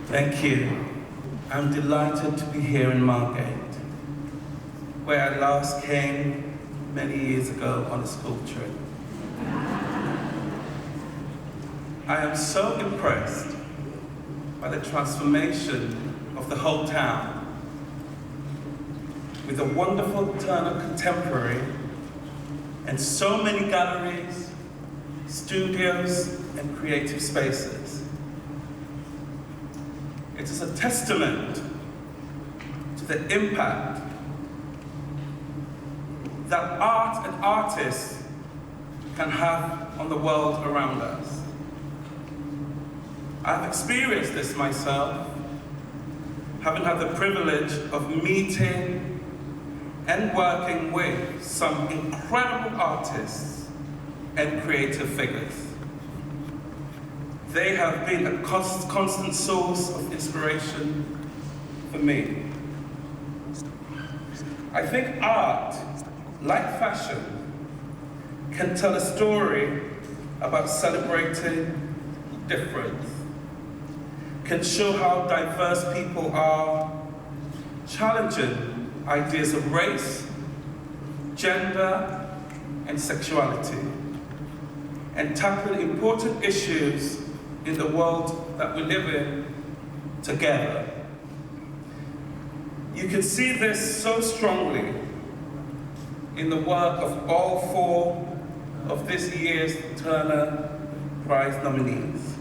Thank you. I'm delighted to be here in Margate, where I last came many years ago on a school trip. I am so impressed by the transformation of the whole town, with a wonderful Turner contemporary and so many galleries, studios, and creative spaces. It is a testament to the impact that art and artists can have on the world around us. I've experienced this myself, having had the privilege of meeting and working with some incredible artists and creative figures. They have been a constant source of inspiration for me. I think art, like fashion, can tell a story about celebrating difference, can show how diverse people are, challenging ideas of race, gender, and sexuality, and tackling important issues in the world that we live in together. You can see this so strongly in the work of all four of this year's Turner Prize nominees.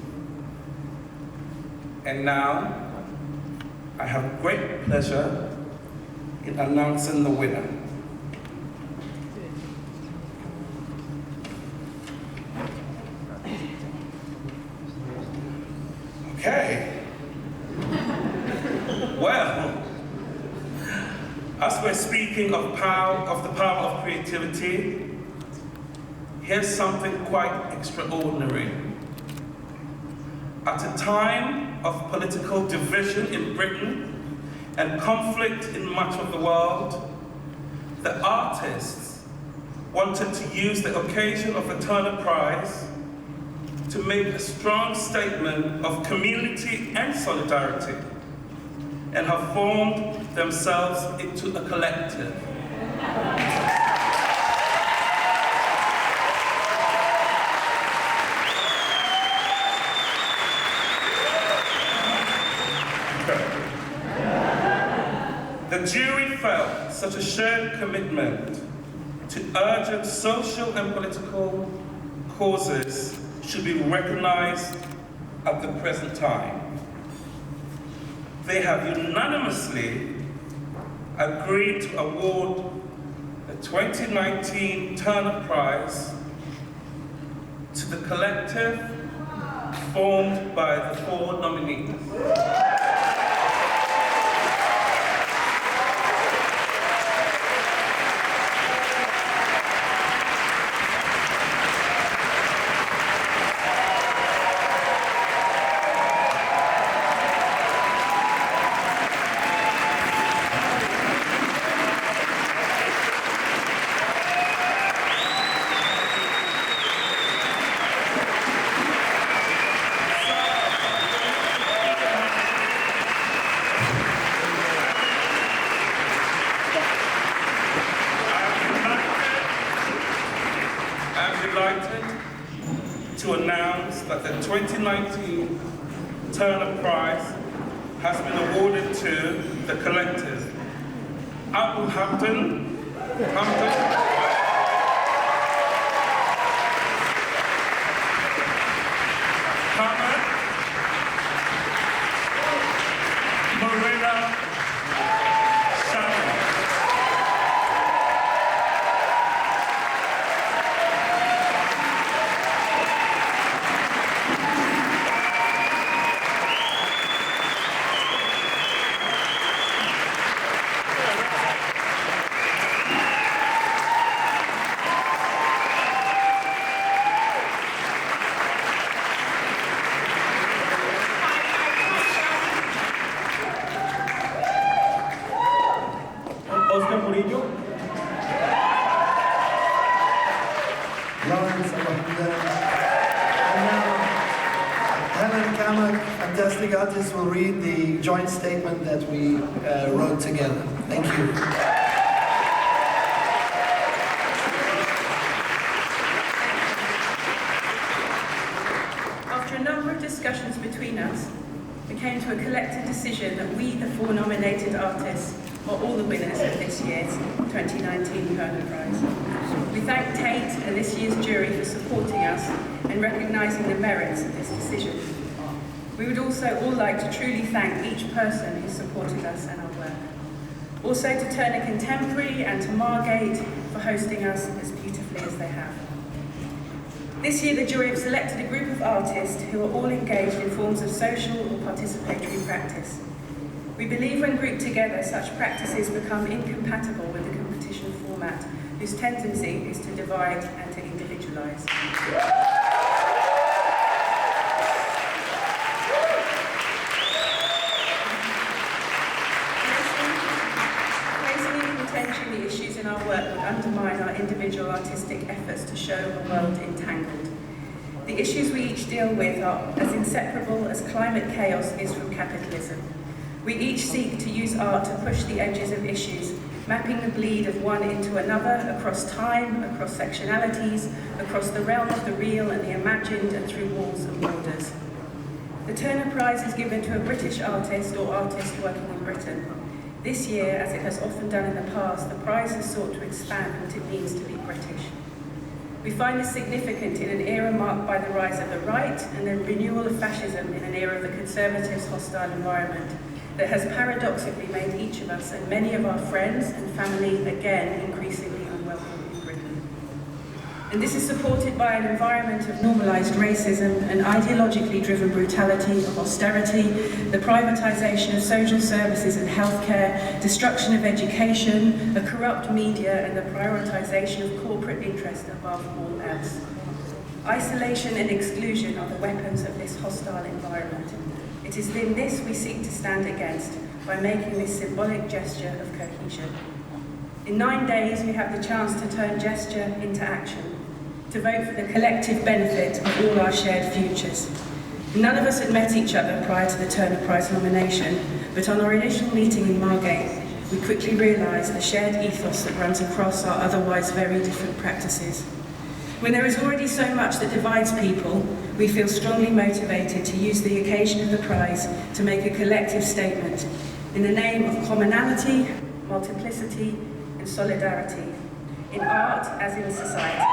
And now, I have great pleasure in announcing the winner. Okay. Well, as we're speaking of the power of creativity, here's something quite extraordinary. At a time of political division in Britain and conflict in much of the world, the artists wanted to use the occasion of the Turner Prize to make a strong statement of community and solidarity, and have formed themselves into a collective. The jury felt such a shared commitment to urgent social and political causes should be recognized at the present time. They have unanimously agreed to award the 2019 Turner Prize to the collective formed by the four nominees. To announce that the 2019 Turner Prize has been awarded to the collectors Abu Hamdan, Murillo and Tai fantastic artists will read the joint statement that we wrote together. Thank you. After a number of discussions between us, we came to a collective decision that we, the 4 nominated artists, are all the winners of this year's 2019 Turner Prize. We thank Tate and this year's jury for supporting us and recognising the merits of this decision. We would also all like to truly thank each person who supported us and our work. Also to Turner Contemporary and to Margate for hosting us as beautifully as they have. This year the jury have selected a group of artists who are all engaged in forms of social or participatory practice. We believe when grouped together, such practices become incompatible with the competition format, whose tendency is to divide and to individualise. Placing in contention the issues in our work would undermine our individual artistic efforts to show a world entangled. The issues we each deal with are as inseparable as climate chaos is from capitalism. We each seek to use art to push the edges of issues, mapping the bleed of one into another, across time, across sectionalities, across the realm of the real and the imagined, and through walls and borders. The Turner Prize is given to a British artist or artist working in Britain. This year, as it has often done in the past, the prize has sought to expand what it means to be British. We find this significant in an era marked by the rise of the right and the renewal of fascism in an era of the Conservatives' hostile environment that has paradoxically made each of us and many of our friends and family again increasingly unwelcome in Britain. And this is supported by an environment of normalised racism, an ideologically driven brutality of austerity, the privatisation of social services and healthcare, destruction of education, a corrupt media, and the prioritisation of corporate interest above all else. Isolation and exclusion are the weapons of this hostile environment. It is in this we seek to stand against by making this symbolic gesture of cohesion. In 9 days, we have the chance to turn gesture into action, to vote for the collective benefit of all our shared futures. None of us had met each other prior to the Turner Prize nomination, but on our initial meeting in Margate, we quickly realised the shared ethos that runs across our otherwise very different practices. When there is already so much that divides people, we feel strongly motivated to use the occasion of the prize to make a collective statement in the name of commonality, multiplicity, and solidarity, in art as in society.